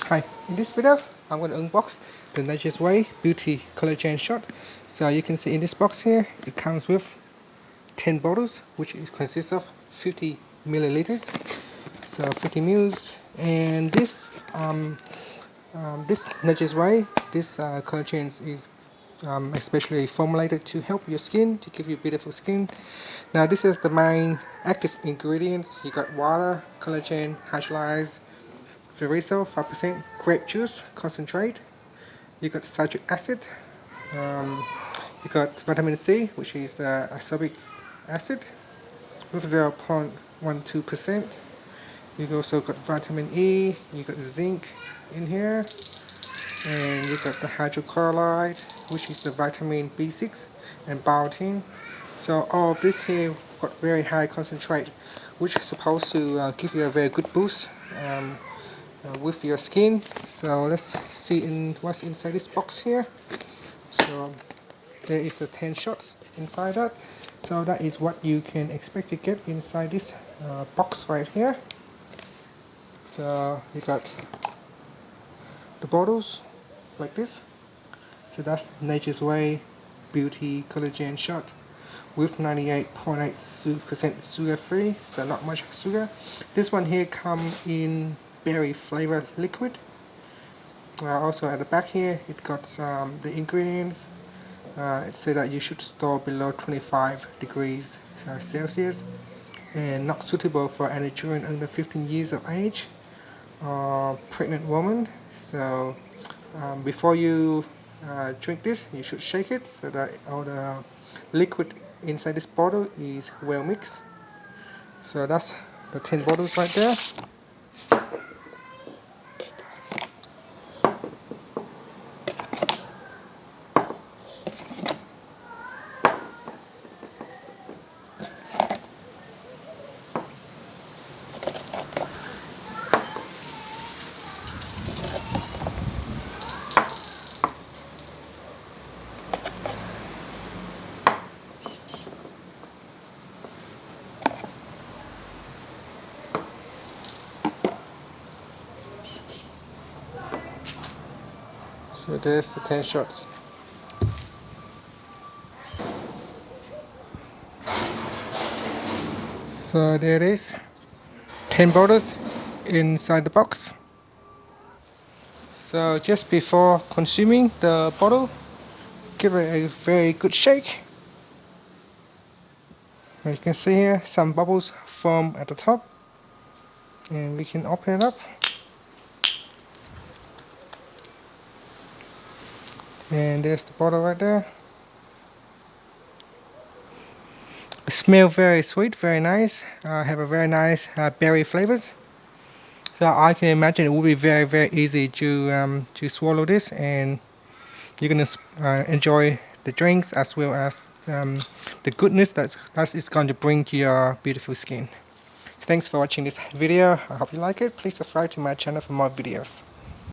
Hi, in this video I'm going to unbox the Nature's Way Beauty Collagen Shot. So you can see in this box here it comes with 10 bottles, which consists of 50 milliliters. So 50 mils, and this Nature's Way, this collagen is especially formulated to help your skin, to give you beautiful skin. Now this is the main active ingredients. You got water, collagen, hydrolyzed Vereso 5% grape juice concentrate. You got citric acid. You got vitamin C, which is the ascorbic acid, with 0.12%. You also got vitamin E. You got zinc in here, and you got the hydrochloride, which is the vitamin B6 and biotin. So all of this here got very high concentrate, which is supposed to give you a very good boost with your skin. So let's see what's inside this box here. So there is the 10 shots inside that. So that is what you can expect to get inside this box right here. So you got the bottles like this. So that's Way Beauty Collagen Shot with 98.8% sugar free, so not much sugar. This one here come in berry flavored liquid. Also at the back here it got the ingredients. It said that you should store below 25 degrees Celsius and not suitable for any children under 15 years of age or pregnant woman. So before you drink this, you should shake it so that all the liquid inside this bottle is well mixed. So that's the 10 bottles right there. So there's the 10 shots. So there it is, 10 bottles inside the box. So just before consuming the bottle, give it a very good shake. As you can see here, some bubbles form at the top, and we can open it up. And there's the bottle right there. It smells very sweet, very nice. Have a very nice berry flavors. So I can imagine it will be very easy to swallow this, and you're gonna enjoy the drinks as well as the goodness that it's going to bring to your beautiful skin. Thanks for watching this video. I hope you like it. Please subscribe to my channel for more videos.